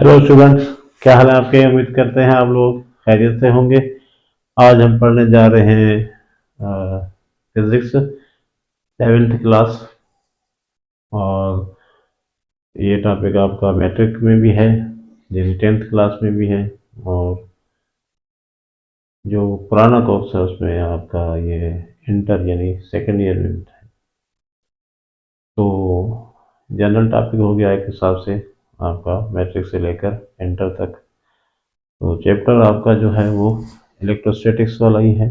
Hello students, क्या हाल है आपके। उम्मीद करते हैं आप लोग खैरियत से होंगे। आज हम पढ़ने जा रहे हैं फिजिक्स 7th क्लास। और ये टॉपिक आपका मैट्रिक में भी है, जैसे 10th क्लास में भी है। और जो पुराना कोर्स है उसमें आपका ये इंटर यानी सेकेंड ईयर में भी है। तो जनरल टॉपिक हो गया एक हिसाब से आपका मैट्रिक से लेकर इंटर तक। तो चैप्टर आपका जो है वो इलेक्ट्रोस्टैटिक्स वाला ही है।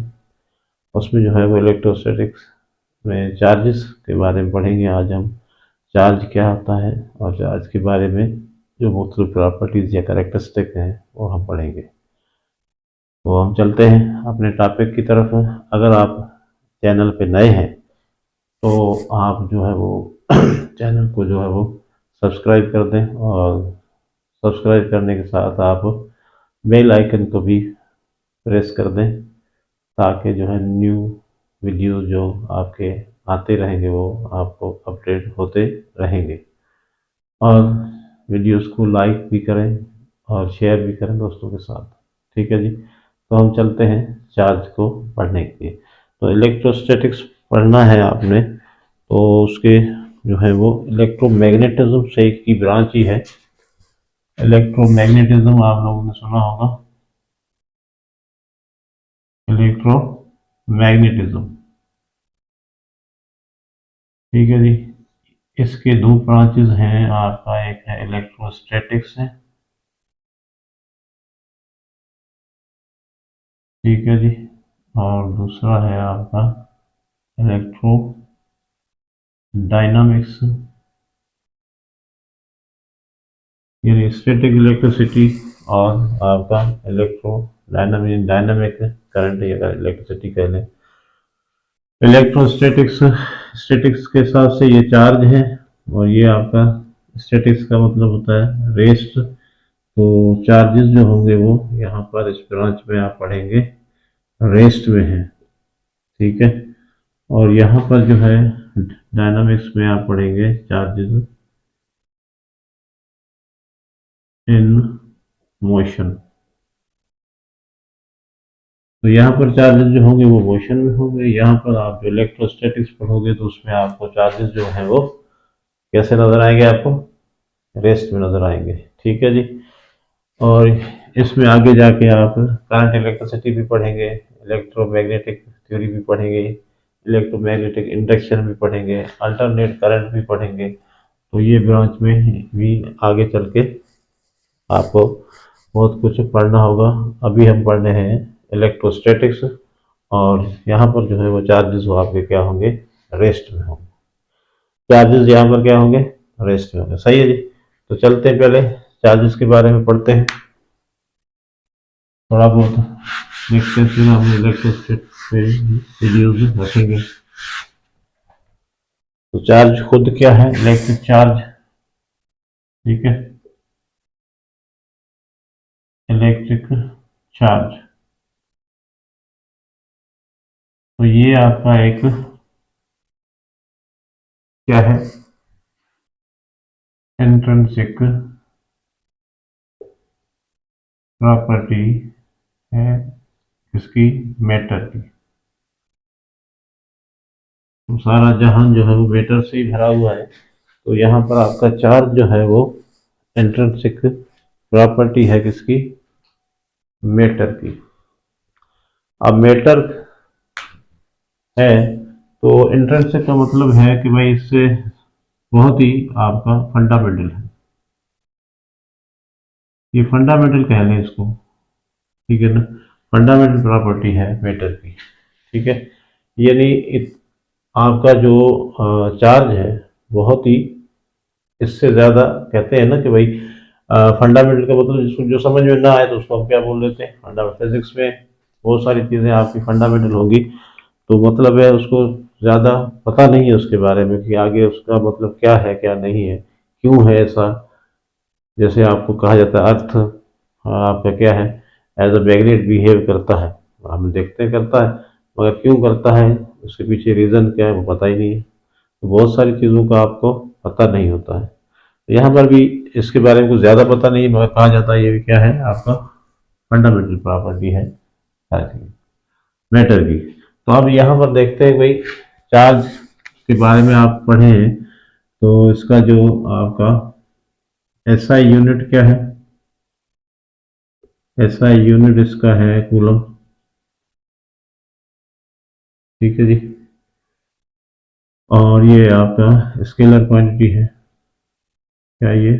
उसमें जो है वो इलेक्ट्रोस्टैटिक्स में चार्जेस के बारे में पढ़ेंगे आज हम। चार्ज क्या होता है और चार्ज के बारे में जो मुख्तलिफ प्रॉपर्टीज़ या कैरेक्टरिस्टिक हैं वो हम पढ़ेंगे। तो हम चलते हैं अपने टॉपिक की तरफ। अगर आप चैनल पे नए हैं तो आप जो है वो चैनल को जो है वो सब्सक्राइब कर दें, और सब्सक्राइब करने के साथ आप बेल आइकन को भी प्रेस कर दें, ताकि जो है न्यू वीडियो जो आपके आते रहेंगे वो आपको अपडेट होते रहेंगे। और वीडियोस को लाइक भी करें और शेयर भी करें दोस्तों के साथ। ठीक है जी। तो हम चलते हैं चार्ज को पढ़ने के लिए। तो इलेक्ट्रोस्टैटिक्स पढ़ना है आपने, तो उसके जो है वो इलेक्ट्रोमैग्नेटिज्म से की ब्रांच ही है। इलेक्ट्रोमैग्नेटिज्म आप लोगों ने सुना होगा, इलेक्ट्रोमैग्नेटिज्म। ठीक है जी। इसके दो ब्रांचेस हैं आपका, एक है इलेक्ट्रोस्टैटिक्स है। ठीक है जी। और दूसरा है आपका इलेक्ट्रो डायनामिक्स, यानी स्टैटिक इलेक्ट्रिसिटी। और आपका इलेक्ट्रो डायनामिक करंट या इलेक्ट्रिसिटी कह लें। इलेक्ट्रोस्टैटिक्स स्टैटिक्स के हिसाब से ये चार्ज है, और ये आपका स्टैटिक्स का मतलब होता है रेस्ट। तो चार्जेस जो होंगे वो यहाँ पर इस ब्रांच में आप पढ़ेंगे रेस्ट में है। ठीक है। और यहाँ पर जो है डायनामिक्स में आप पढ़ेंगे चार्जेस इन मोशन। तो यहाँ पर चार्जेस जो होंगे वो मोशन में होंगे। यहाँ पर आप जो इलेक्ट्रोस्टैटिक्स पढ़ोगे तो उसमें आपको चार्जेस जो हैं वो कैसे नजर आएंगे, आपको रेस्ट में नजर आएंगे। ठीक है जी। और इसमें आगे जाके आप करंट इलेक्ट्रिसिटी भी पढ़ेंगे, इलेक्ट्रोमैग्नेटिक थ्योरी भी पढ़ेंगे, इलेक्ट्रोमैग्नेटिक इंडक्शन भी पढ़ेंगे, अल्टरनेट करंट भी पढ़ेंगे। तो ये ब्रांच में भी आगे चल के आपको बहुत कुछ पढ़ना होगा। अभी हम पढ़ रहे हैं इलेक्ट्रोस्टैटिक्स, और यहाँ पर जो है वो चार्जेस वो आपके क्या होंगे, रेस्ट में होंगे। चार्जेस यहाँ पर क्या होंगे, रेस्ट में होंगे। सही है जी। तो चलते हैं पहले चार्जेस के बारे में पढ़ते हैं थोड़ा बहुत, देखते हैं, फिर हम इलेक्ट्रोस्टैटिक पे वीडियोज रखेंगे। तो चार्ज खुद क्या है, इलेक्ट्रिक चार्ज। ठीक है, इलेक्ट्रिक चार्ज। तो ये आपका एक क्या है, इंट्रिंसिक प्रॉपर्टी है इसकी, मैटर की। तो सारा जहान जो है वो मैटर से ही भरा हुआ है। तो यहाँ पर आपका चार्ज जो है वो इंट्रिंसिक प्रॉपर्टी है किसकी, मैटर की। अब मैटर है तो इंट्रिंसिक का मतलब है कि भाई इससे बहुत ही आपका फंडामेंटल है, ये फंडामेंटल कह लें इसको। ठीक है ना, फंडामेंटल प्रॉपर्टी है मैटर की। ठीक है, यानी आपका जो चार्ज है बहुत ही, इससे ज़्यादा कहते हैं ना कि भाई फंडामेंटल का मतलब जिसको जो समझ में ना आए तो उसको हम क्या बोल देते हैं, फंडामेंटल। फिजिक्स में बहुत सारी चीज़ें आपकी फंडामेंटल होंगी, तो मतलब है उसको ज़्यादा पता नहीं है उसके बारे में कि आगे उसका मतलब क्या है क्या नहीं है, क्यों है ऐसा। जैसे आपको कहा जाता है अर्थ आपका क्या है, एज अ मैग्नेट बिहेव करता है। हम देखते हैं करता है, मगर क्यों करता है, उसके पीछे रीज़न क्या है वो पता ही नहीं है। तो बहुत सारी चीज़ों का आपको पता नहीं होता है। तो यहाँ पर भी इसके बारे में कुछ ज़्यादा पता नहीं है, मगर कहा जाता है ये भी क्या है आपका फंडामेंटल प्रॉपर्टी है मैटर की। तो अब यहाँ पर देखते हैं भाई चार्ज के बारे में आप पढ़ें तो इसका जो आपका एसआई यूनिट क्या है, एसआई यूनिट इसका है कूलम। ठीक है जी। और ये आपका स्केलर क्वांटिटी है, क्या ये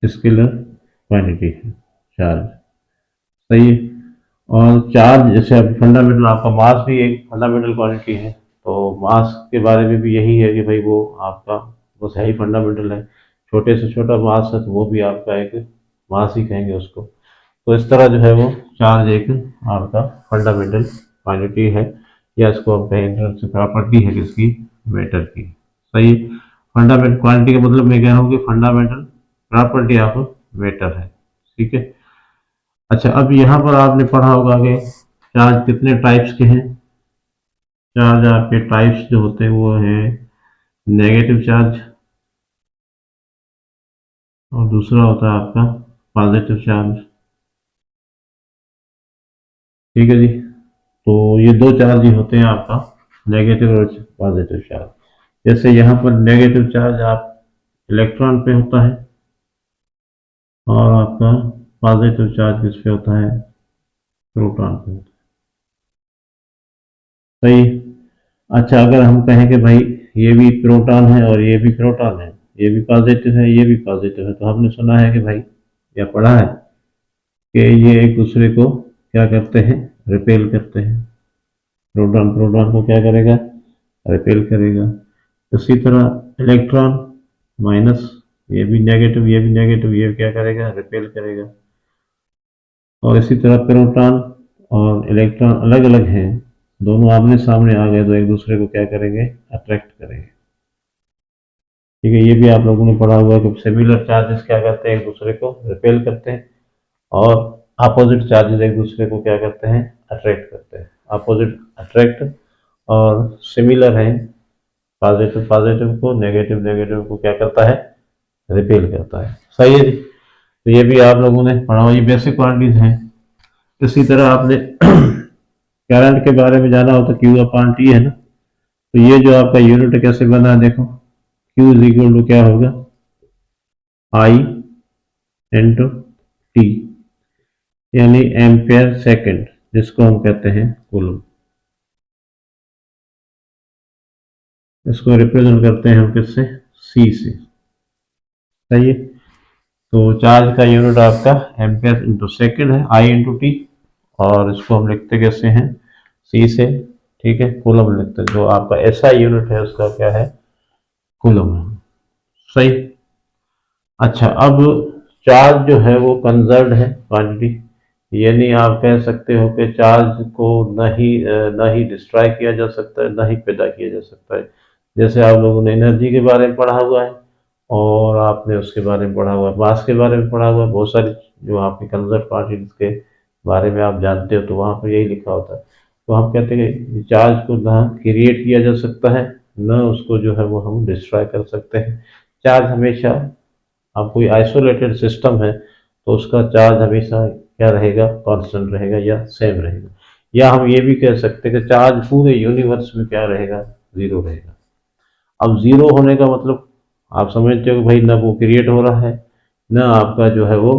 स्केलर क्वांटिटी है चार्ज। सही है। और चार्ज जैसे अब फंडामेंटल आपका मास भी एक फंडामेंटल क्वांटिटी है, तो मास के बारे में भी यही है कि भाई वो आपका बस है ही फंडामेंटल है। छोटे से छोटा मास है तो वो भी आपका एक मास ही कहेंगे उसको। तो इस तरह जो है वो चार्ज एक आपका फंडामेंटल क्वांटिटी है, या इसको हम कहें इंटरनल प्रॉपर्टी है किसकी, मैटर की। सही है। फंडामेंटल क्वांटिटी का मतलब मैं कह रहा हूँ कि फंडामेंटल प्रॉपर्टी ऑफ मैटर है। ठीक है। अच्छा, अब यहाँ पर आपने पढ़ा होगा कि चार्ज कितने टाइप्स के हैं। चार्ज आपके टाइप्स जो होते हैं वो हैं नेगेटिव चार्ज, और दूसरा होता है आपका पॉजिटिव चार्ज। ठीक है जी। तो ये दो चार्ज ही होते हैं आपका, नेगेटिव और पॉजिटिव चार्ज। जैसे यहाँ पर नेगेटिव चार्ज आप इलेक्ट्रॉन पे होता है, और आपका पॉजिटिव चार्ज किस पे होता है, प्रोटॉन पे होता है। सही। अच्छा, अगर हम कहें कि भाई ये भी प्रोटॉन है और ये भी प्रोटॉन है, ये भी पॉजिटिव है ये भी पॉजिटिव है, तो हमने सुना है कि भाई या पढ़ा है कि ये एक दूसरे को क्या करते हैं, रिपेल करते हैं। प्रोटॉन प्रोटॉन को क्या करेगा, रिपेल करेगा। इसी तरह इलेक्ट्रॉन माइनस, ये भी नेगेटिव ये भी नेगेटिव, ये क्या करेगा, रिपेल करेगा। और इसी तरह प्रोटॉन और इलेक्ट्रॉन अलग अलग हैं, दोनों आमने सामने आ गए तो एक दूसरे को क्या करेंगे, अट्रैक्ट करेंगे। ठीक है। ये भी आप लोगों ने पढ़ा हुआ है कि सिमिलर चार्जेस क्या करते हैं, एक दूसरे को रिपेल करते हैं, और अपोजिट चार्जेस एक दूसरे को क्या करते हैं, अट्रैक्ट करते हैं। अपोजिट अट्रैक्ट, और सिमिलर है पॉजिटिव पॉजिटिव को, नेगेटिव नेगेटिव को क्या करता है, रिपेल करता है। सही है जी। तो ये भी आप लोगों ने पढ़ा हुआ, ये बेसिक क्वांटिटीज हैं। इसी तरह आपने करंट के बारे में जाना हो तो क्यू अपॉन टी है ना। तो ये जो आपका यूनिट कैसे बना है देखो, क्यू इज इक्वल टू क्या होगा, आई इंटू टी, यानी एम्पेयर सेकंड, जिसको हम कहते हैं कूलम। इसको रिप्रेजेंट करते हैं हम किससे, सी से। सही है। तो चार्ज का यूनिट आपका एम्पेयर इंटू सेकंड है, आई इंटू टी, और इसको हम लिखते कैसे हैं, सी से। ठीक है। कूलम लिखते हैं, जो आपका एसआई यूनिट है उसका क्या है, कूलम है। सही। अच्छा, अब चार्ज जो है वो कंजर्व्ड है क्वांटिटी, यानी आप कह सकते हो कि चार्ज को न ही डिस्ट्रॉय किया जा सकता है, न ही पैदा किया जा सकता है। जैसे आप लोगों ने एनर्जी के बारे में पढ़ा हुआ है, और आपने उसके बारे में पढ़ा हुआ है, मास के बारे में पढ़ा हुआ है, बहुत सारी जो आपकी कंजर्व क्वांटिटीज के बारे में आप जानते हो, तो वहाँ पर यही लिखा होता है। तो हम कहते हैं कि चार्ज को ना क्रिएट किया जा सकता है, न उसको जो है वो हम डिस्ट्रॉय कर सकते हैं। चार्ज हमेशा, अब कोई आइसोलेटेड सिस्टम है तो उसका चार्ज हमेशा क्या रहेगा, कांस्टेंट रहेगा या सेम रहेगा। या हम ये भी कह सकते हैं कि चार्ज पूरे यूनिवर्स में क्या रहेगा, जीरो रहेगा। अब जीरो होने का मतलब आप समझते हो कि भाई ना वो क्रिएट हो रहा है, ना आपका जो है वो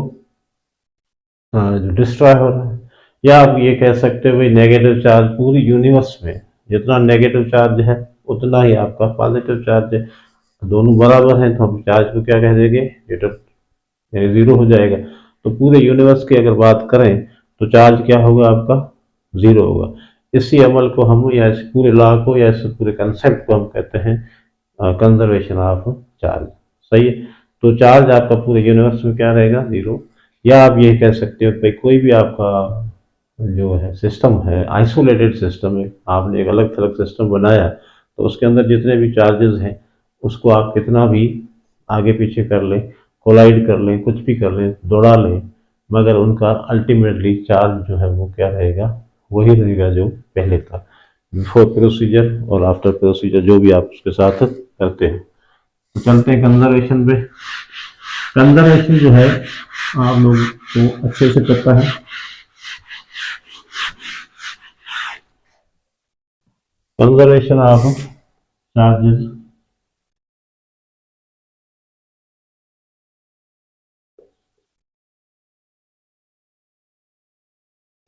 जो डिस्ट्रॉय हो रहा है। या आप ये कह सकते हो भाई नेगेटिव चार्ज पूरी यूनिवर्स में जितना नेगेटिव चार्ज है उतना ही आपका पॉजिटिव चार्ज है, दोनों बराबर हैं, तो हम चार्ज को क्या कह देंगे, जीरो हो जाएगा। तो पूरे यूनिवर्स की अगर बात करें तो चार्ज क्या होगा आपका, जीरो होगा। इसी अमल को हम, या इस पूरे लॉ को, या इस पूरे कंसेप्ट को हम कहते हैं कंजर्वेशन ऑफ चार्ज। सही है। तो चार्ज आपका पूरे यूनिवर्स में क्या रहेगा, जीरो। या आप ये कह सकते हो कि कोई भी आपका जो है सिस्टम है, आइसोलेटेड सिस्टम है, आपने एक अलग थलग सिस्टम बनाया, तो उसके अंदर जितने भी चार्जेस हैं उसको आप कितना भी आगे पीछे कर लें, कोलाइड कर लें, कुछ भी कर लें, दौड़ा लें, मगर उनका अल्टीमेटली चार्ज जो है वो क्या रहेगा, वही रहेगा जो पहले था, बिफोर प्रोसीजर और आफ्टर प्रोसीजर, जो भी आप उसके साथ करते हैं। तो चलते हैं कंजर्वेशन पे। कंजर्वेशन जो है आप लोग को अच्छे से पता है। कंजर्वेशन ऑफ चार्जेस,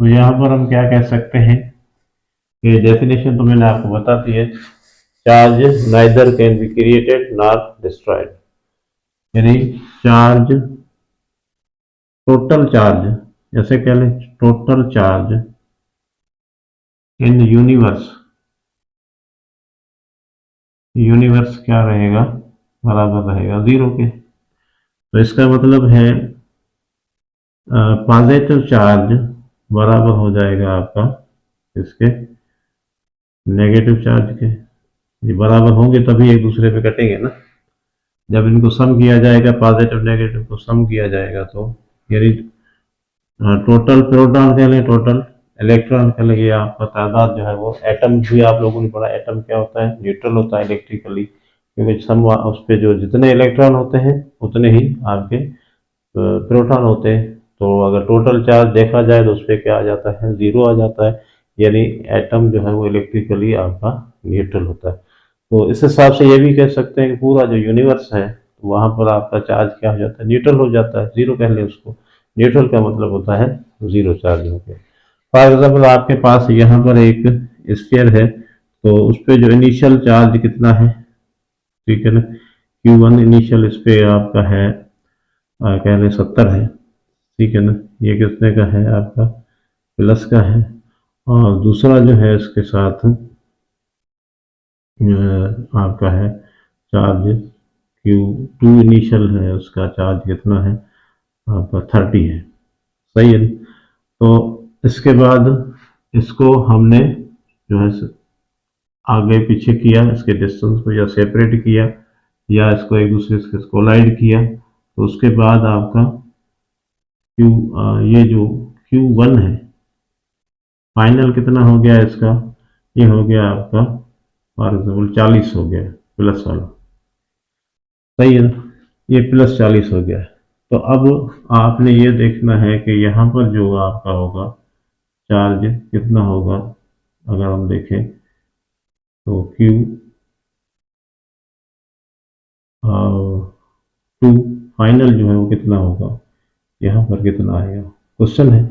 तो यहाँ पर हम क्या कह सकते हैं कि डेफिनेशन तो मैंने आपको बता दी है। Charge neither can be created nor destroyed, यानी चार्ज, टोटल चार्ज ऐसे कह लें, total charge in universe, universe क्या रहेगा, बराबर रहेगा जीरो के। तो इसका मतलब है पॉजिटिव चार्ज बराबर हो जाएगा आपका इसके नेगेटिव चार्ज के। ये बराबर होंगे तभी एक दूसरे पे कटेंगे ना। जब इनको सम किया जाएगा, पॉजिटिव नेगेटिव को सम किया जाएगा, तो यानी टोटल प्रोटॉन कह लें, टोटल इलेक्ट्रॉन कह लें, ये आपका तादाद जो है वो, एटम भी आप लोगों ने पढ़ा, एटम क्या होता है, न्यूट्रल होता है इलेक्ट्रिकली, क्योंकि सम उस पर जो जितने इलेक्ट्रॉन होते हैं उतने ही आपके प्रोटॉन होते हैं। तो अगर टोटल चार्ज देखा जाए तो उस पर क्या आ जाता है, जीरो आ जाता है, यानी एटम जो है वो इलेक्ट्रिकली आपका न्यूट्रल होता है। तो इस हिसाब से ये भी कह सकते हैं कि पूरा जो यूनिवर्स है वहाँ पर आपका चार्ज क्या हो जाता है, न्यूट्रल हो जाता है, जीरो कह लें उसको। न्यूट्रल का मतलब होता है जीरो चार्ज हो गया। फॉर एग्जाम्पल आपके पास यहाँ पर एक स्फीयर है, तो उस पर जो इनिशियल चार्ज कितना है, ठीक है ना, Q1 इनिशियल इस पे आपका है, कह लें 70 है, ठीक है ना। ये कितने का है आपका, प्लस का है। और दूसरा जो है इसके साथ आपका है चार्ज Q2 इनिशियल है, उसका चार्ज कितना है आपका 30 है, सही है। तो इसके बाद इसको हमने जो है आगे पीछे किया, इसके डिस्टेंस को या सेपरेट किया या इसको एक दूसरे से कोलाइड किया, तो उसके बाद आपका Q, ये जो Q1 है फाइनल कितना हो गया इसका, ये हो गया आपका फॉर एग्जाम्पल 40 हो गया, प्लस वाला, सही है ना, ये प्लस 40 हो गया। तो अब आपने ये देखना है कि यहाँ पर जो आपका होगा चार्ज कितना होगा। अगर हम देखें तो Q2 फाइनल जो है वो कितना होगा, यहाँ पर कितना आएगा, क्वेश्चन है,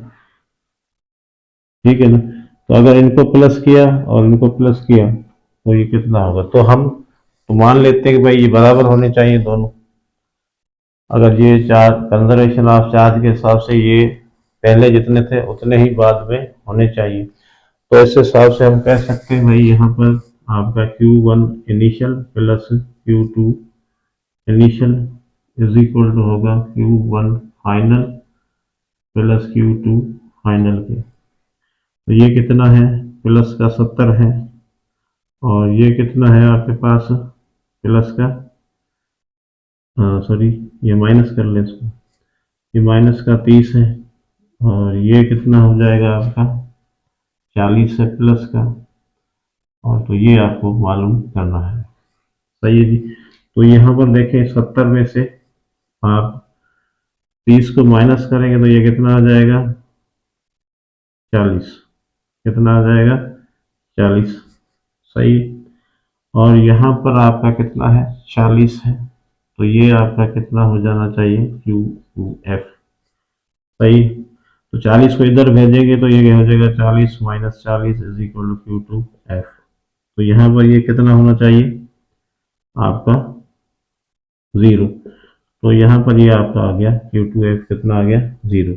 ठीक है ना। तो अगर इनको प्लस किया और इनको प्लस किया तो ये कितना होगा, तो हम तो मान लेते हैं कि भाई ये बराबर होने चाहिए दोनों। अगर ये चार्ज कंजर्वेशन ऑफ चार्ज के हिसाब से ये पहले जितने थे उतने ही बाद में होने चाहिए, तो इस हिसाब से हम कह सकते हैं भाई यहाँ पर आपका Q1 initial plus Q2 initial is equal to होगा Q1 final plus Q2 final के। तो ये कितना है, प्लस का 70 है, और ये कितना है आपके पास प्लस का, सॉरी ये माइनस कर ले इसको, ये माइनस का 30 है, और ये कितना हो जाएगा आपका 40 है प्लस का, और तो ये आपको मालूम करना है, सही है जी। तो यहाँ पर देखें 70 में से आप 30 को माइनस करेंगे तो ये कितना आ जाएगा 40, कितना आ जाएगा 40, सही। और यहाँ पर आपका कितना है 40 है, तो ये आपका कितना हो जाना चाहिए Q2F, सही। तो 40 को इधर भेजेंगे तो ये हो जाएगा 40 minus 40 is equal to Q2F। तो यहाँ पर ये कितना होना चाहिए आपका 0, तो यहाँ पर ये आपका आ गया Q2F कितना आ गया 0,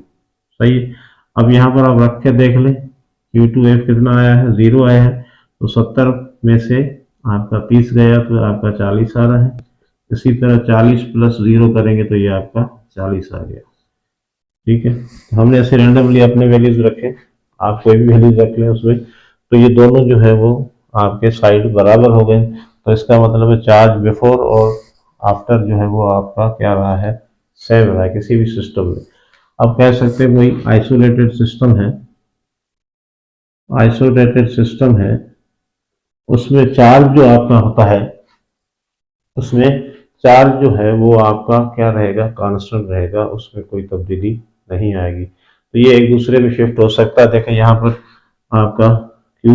सही। अब यहाँ पर आप रख के देख लें Q2F कितना आया है 0 आया है, तो 70 में से आपका 30 गया तो आपका 40 आ रहा है। इसी तरह 40 प्लस 0 करेंगे तो ये आपका 40 आ गया, ठीक है। तो हमने ऐसे रैंडमली अपने वैल्यूज रखे, आप कोई भी वैल्यूज रख लें उसमें, तो ये दोनों जो है वो आपके साइड बराबर हो गए। तो इसका मतलब है चार्ज बिफोर और आफ्टर जो है वो आपका क्या रहा है, सेम रहा है किसी भी सिस्टम में। अब कह सकते हैं वही आइसोलेटेड सिस्टम है, आइसोलेटेड सिस्टम है, उसमें चार्ज जो आपका होता है उसमें चार्ज जो है वो आपका क्या रहेगा, कांस्टेंट रहेगा, उसमें कोई तब्दीली नहीं आएगी। तो ये एक दूसरे में शिफ्ट हो सकता है। देखें यहाँ पर आपका Q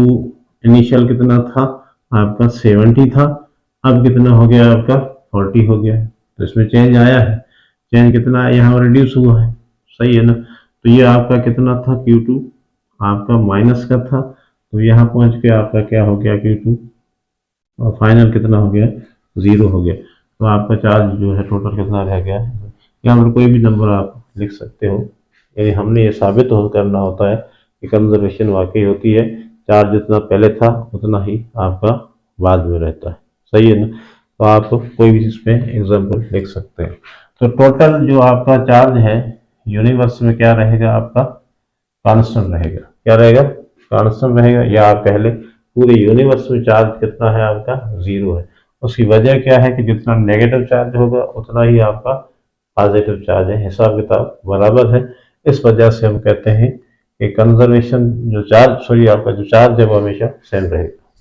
इनिशियल कितना था, आपका 70 था, अब कितना हो गया, आपका 40 हो गया। तो इसमें चेंज आया है, चेंज कितना है, यहाँ रिड्यूस हुआ है, सही है ना। तो ये आपका कितना था, Q2 आपका माइनस का था, तो यहाँ पहुंच के आपका क्या हो गया, Q2 और फाइनल कितना हो गया, 0 हो गया। तो आपका चार्ज जो है टोटल कितना रह गया है। यहाँ पर कोई भी नंबर आप लिख सकते हो, यानी हमने ये साबित करना होता है कि कंजर्वेशन वाकई होती है, चार्ज जितना पहले था उतना ही आपका बाद में रहता है, सही है ना। तो आप कोई भी इसमें एग्जाम्पल लिख सकते हैं। तो टोटल जो आपका चार्ज है यूनिवर्स में क्या रहेगा, आपका कांस्टेंट रहेगा। क्या रहेगा, कांस्टेंट रहेगा। या आप पहले पूरे यूनिवर्स में चार्ज कितना है, आपका 0 है। उसकी वजह क्या है कि जितना नेगेटिव चार्ज होगा उतना ही आपका पॉजिटिव चार्ज है, हिसाब किताब बराबर है। इस वजह से हम कहते हैं कि कंजर्वेशन जो चार्ज, सॉरी आपका जो चार्ज है वो हमेशा सेम रहेगा।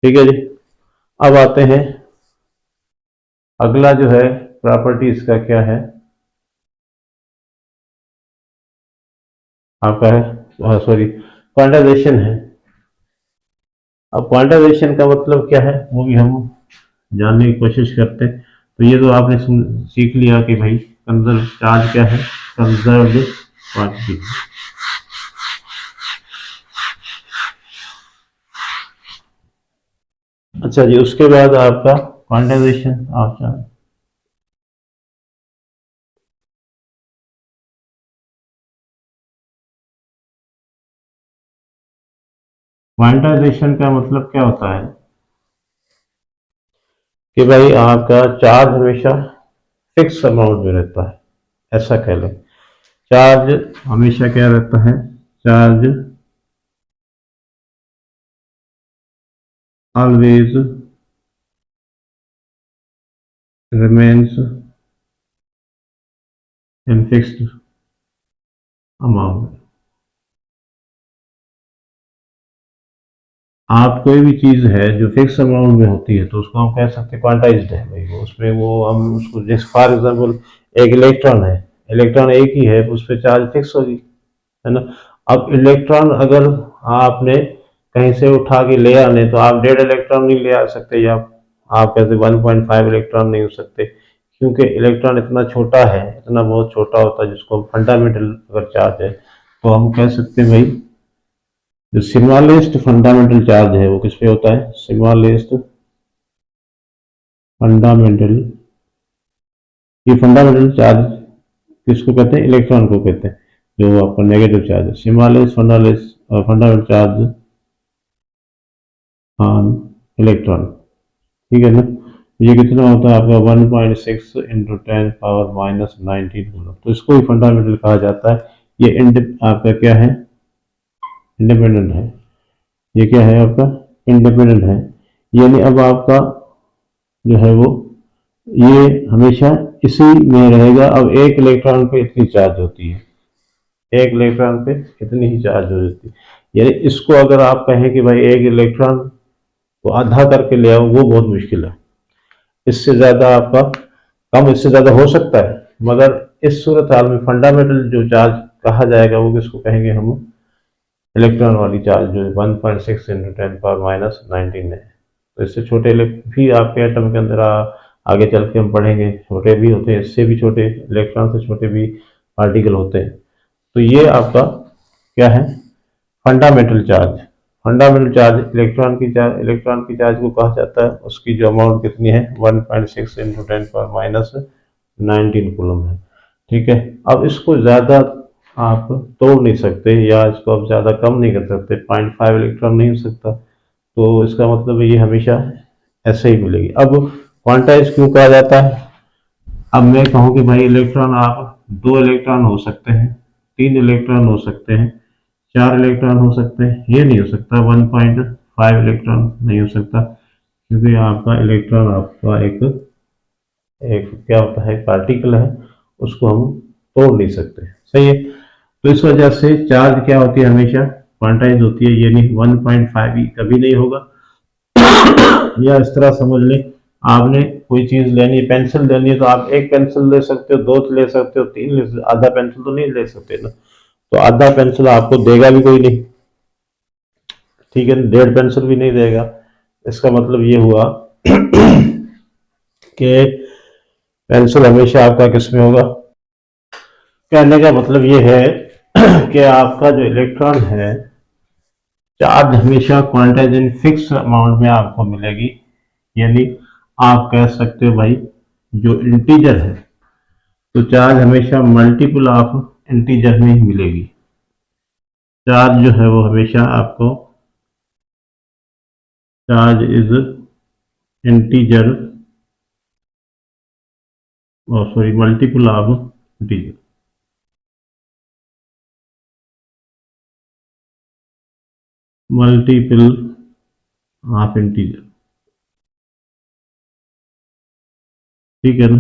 ठीक है जी। अब आते हैं अगला जो है प्रॉपर्टी इसका क्या है, आपका है सॉरी क्वांटाइजेशन है। अब क्वांटाइजेशन का मतलब क्या है वो भी हम जानने की कोशिश करते हैं। तो ये तो आपने सीख लिया कि भाई कंजर्व चार्ज क्या है, कंजर्व्ड क्वांटिटी। अच्छा जी, उसके बाद आपका क्वांटाइजेशन ऑफ चार्ज। क्वांटाइजेशन का मतलब क्या होता है कि भाई आपका चार्ज हमेशा फिक्स अमाउंट में रहता है, ऐसा कह लें। चार्ज हमेशा क्या रहता है, charge always remains in fixed amount. आप कोई भी चीज़ है जो फिक्स अमाउंट में होती है तो उसको हम कह सकते हैं क्वांटाइज्ड है भाई। वो उसमें वो हम उसको, जैसे फॉर एग्जांपल एक इलेक्ट्रॉन है, इलेक्ट्रॉन एक ही है, उस पर चार्ज फिक्स होगी, है ना। अब इलेक्ट्रॉन अगर आपने कहीं से उठा के ले आने तो आप 1.5 इलेक्ट्रॉन नहीं ले आ सकते, या आप कहते 1.5 इलेक्ट्रॉन नहीं हो सकते, क्योंकि इलेक्ट्रॉन इतना छोटा है, इतना बहुत छोटा होता है, जिसको फंडामेंटल अगर चार्ज है तो हम कह सकते हैं भाई जो स्मॉलेस्ट फंडामेंटल चार्ज है वो किस पे होता है, स्मॉलेस्ट फंडामेंटल। ये फंडामेंटल चार्ज किसको कहते हैं, इलेक्ट्रॉन को कहते हैं, जो आपका नेगेटिव चार्ज है, smallest fundamental charge on electron. ठीक है ना। ये कितना होता है आपका 1.6 इंटू 10⁻⁻19 कूलम। तो इसको ही फंडामेंटल कहा जाता है। ये आपका क्या है, इंडिपेंडेंट है। ये क्या है आपका, इंडिपेंडेंट है। यानी अब आपका जो है वो ये हमेशा इसी में रहेगा। अब एक इलेक्ट्रॉन पे इतनी चार्ज होती है, एक इलेक्ट्रॉन पे इतनी ही चार्ज हो जाती है। यानी इसको अगर आप कहें कि भाई एक इलेक्ट्रॉन को आधा करके ले आओ, वो बहुत मुश्किल है। इससे ज़्यादा आपका कम, इससे ज़्यादा हो सकता है, मगर इस सूरत हाल में फंडामेंटल जो चार्ज कहा जाएगा वो किसको कहेंगे हम, इलेक्ट्रॉन वाली चार्ज जो 1.6 इंटू 10⁻⁻19 है। तो इससे छोटे भी आपके एटम के अंदर आगे चल के हम पढ़ेंगे, छोटे भी होते हैं, इससे भी छोटे, इलेक्ट्रॉन से छोटे भी पार्टिकल होते हैं। तो ये आपका क्या है, fundamental charge. Fundamental charge electron की चार्ज को कहा जाता है, उसकी जो अमाउंट कितनी है 1.6 इंटू 10⁻⁻19 कूलम है। ठीक है। अब इसको ज़्यादा आप तोड़ नहीं सकते, या इसको आप ज़्यादा कम नहीं कर सकते, 0.5 इलेक्ट्रॉन नहीं हो सकता। तो इसका मतलब ये हमेशा ऐसे ही मिलेगी। अब क्वांटाइज क्यों कहा जाता है, अब मैं कहूँ कि भाई इलेक्ट्रॉन आप 2 इलेक्ट्रॉन हो सकते हैं, 3 इलेक्ट्रॉन हो सकते हैं, 4 इलेक्ट्रॉन हो सकते हैं, ये नहीं हो सकता 1.5 इलेक्ट्रॉन नहीं हो सकता, क्योंकि आपका इलेक्ट्रॉन आपका एक एक क्या होता है, पार्टिकल है, उसको हम तोड़ नहीं सकते, सही है। तो इस वजह से चार्ज क्या होती है, हमेशा क्वांटाइज होती है, ये नहीं 1.5 ही कभी नहीं होगा। या इस तरह समझ लें आपने कोई चीज लेनी है, पेंसिल लेनी है, तो आप एक पेंसिल ले सकते हो, दो ले सकते हो, तीन ले सकते हो, आधा पेंसिल तो नहीं ले सकते ना। तो आधा पेंसिल आपको देगा भी कोई नहीं, ठीक है, डेढ़ पेंसिल भी नहीं देगा। इसका मतलब ये हुआ कि पेंसिल हमेशा आपका किस में होगा। कहने का मतलब ये है कि आपका जो इलेक्ट्रॉन है, चार्ज हमेशा क्वांटाइज इन फिक्स अमाउंट में आपको मिलेगी। यानी आप कह सकते हो भाई, जो इंटीजर है तो चार्ज हमेशा मल्टीपल ऑफ इंटीजर में ही मिलेगी। चार्ज जो है वो हमेशा आपको, charge is integer, sorry multiple of integer, multiple of integer, ठीक है ना,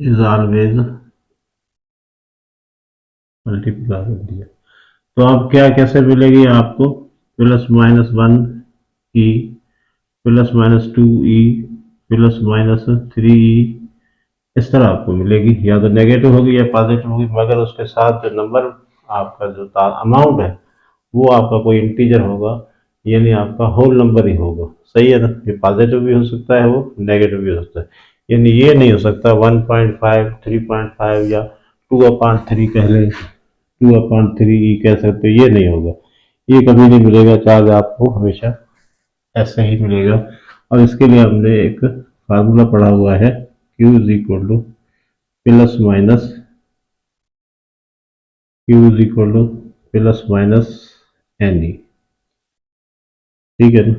is always multiple of integer. तो अब क्या कैसे मिलेगी आपको, प्लस माइनस वन ई, प्लस माइनस टू ई, प्लस माइनस थ्री ई, इस तरह आपको मिलेगी। या तो नेगेटिव होगी या पॉजिटिव होगी, मगर उसके साथ जो नंबर आपका जो अमाउंट है वो आपका कोई इंटीजर होगा, यानी आपका होल नंबर ही होगा। सही है ना, ये पॉजिटिव भी हो सकता है, वो नेगेटिव भी हो सकता है। यानी ये नहीं हो सकता 1.5, 3.5 या 2/3 कह लें, 2/3 ई कह सकते हो, ये नहीं होगा, ये कभी नहीं मिलेगा। चार्ज आपको हमेशा ऐसे ही मिलेगा। और इसके लिए हमने एक फार्मूला पढ़ा हुआ है, Q is equal to plus minus, Q is equal to plus minus n e, ठीक है ना।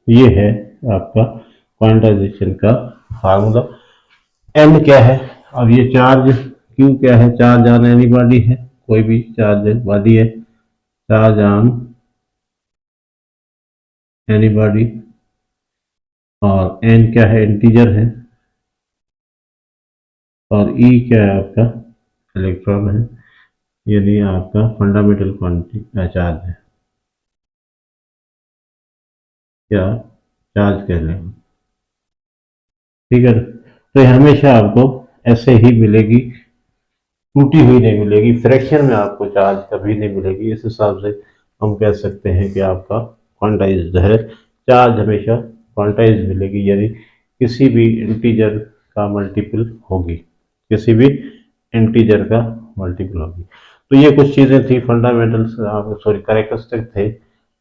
ये है आपका क्वांटाइजेशन का फार्मूला। एन क्या है, अब ये चार्ज, क्यू क्या है, चार्ज ऑन एनी बॉडी है, कोई भी चार्ज बॉडी है, चार्ज ऑन एनी बॉडी। और एन क्या है, इंटीजर है। और ई क्या है, आपका इलेक्ट्रॉन है, यानी आपका फंडामेंटल क्वांटिटी का चार्ज है, क्या चार्ज कह लें, ठीक है। तो ये हमेशा आपको ऐसे ही मिलेगी, टूटी हुई नहीं मिलेगी, फ्रैक्शन में आपको चार्ज कभी नहीं मिलेगी। इस हिसाब से हम कह सकते हैं कि आपका क्वांटाइज्ड है, चार्ज हमेशा क्वांटाइज्ड मिलेगी, यानी किसी भी इंटीजर का मल्टीपल होगी, किसी भी इंटीजर का मल्टीपल होगी। तो ये कुछ चीज़ें थी फंडामेंटल्स, सॉरी कैरेक्टरिस्टिक थे,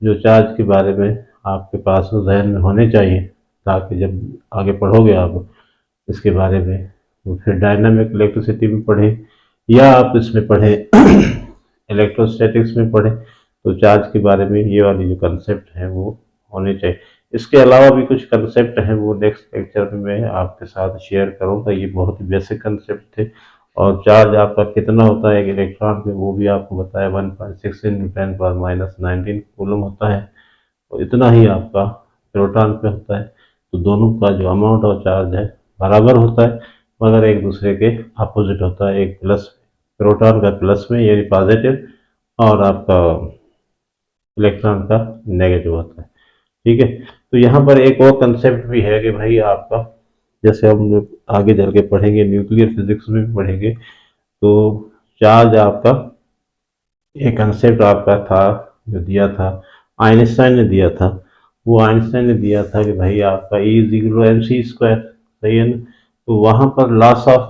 जो चार्ज के बारे में आपके पास जहन में होने चाहिए, ताकि जब आगे पढ़ोगे आप इसके बारे में, तो फिर डायनामिक इलेक्ट्रिसिटी भी पढ़े या आप इसमें पढ़े इलेक्ट्रोस्टैटिक्स में पढ़े, तो चार्ज के बारे में ये वाली जो कंसेप्ट है वो होने चाहिए। इसके अलावा भी कुछ कंसेप्ट हैं, वो नेक्स्ट लेक्चर में मैं आपके साथ शेयर करूंगा। ये बहुत ही बेसिक कंसेप्ट थे। और चार्ज आपका कितना होता है एक इलेक्ट्रॉन पे, वो भी आपको बताया, 1.6 × 10⁻19 कूलम होता है। तो इतना ही आपका प्रोटॉन पे होता है। तो दोनों का जो अमाउंट ऑफ चार्ज है बराबर होता है, मगर एक दूसरे के अपोजिट होता है। एक प्लस, प्रोटॉन का प्लस में यानी पॉजिटिव, और आपका इलेक्ट्रॉन का नेगेटिव होता है, ठीक है। तो यहाँ पर एक और कंसेप्ट भी है कि भाई आपका, जैसे हम आगे चल के पढ़ेंगे, न्यूक्लियर फिजिक्स में भी पढ़ेंगे, तो चार्ज आपका, एक कंसेप्ट आपका था जो दिया था, आइंस्टाइन ने दिया था। वो आइंस्टाइन ने दिया था कि भाई आपका E is equal to mc², सही है ना। तो वहाँ पर लॉस ऑफ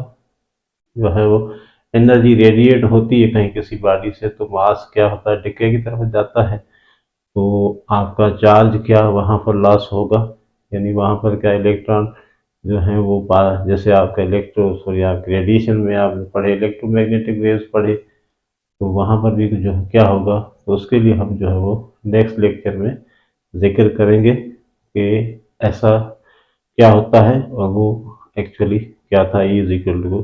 जो है वो एनर्जी रेडिएट होती है कहीं किसी बॉडी से, तो मास क्या होता है, डिके की तरफ जाता है। तो आपका चार्ज क्या वहाँ पर लॉस होगा, यानी वहाँ पर क्या इलेक्ट्रॉन जो है वो जैसे आपका सॉरी आप रेडिएशन में आप पढ़े, इलेक्ट्रोमैग्नेटिक वेव्स पढ़े, तो वहाँ पर भी जो है क्या होगा, तो उसके लिए हम जो है वो नेक्स्ट लेक्चर में जिक्र करेंगे कि ऐसा क्या होता है, और वो एक्चुअली क्या था। E is equal to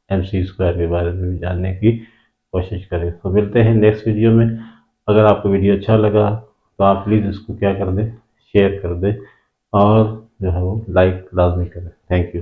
mc² के बारे में भी जानने की कोशिश करें। तो मिलते हैं नेक्स्ट वीडियो में। अगर आपको वीडियो अच्छा लगा तो आप प्लीज़ इसको क्या कर दें, शेयर कर दें, और जो है वो लाइक लाजमी करें। Thank you.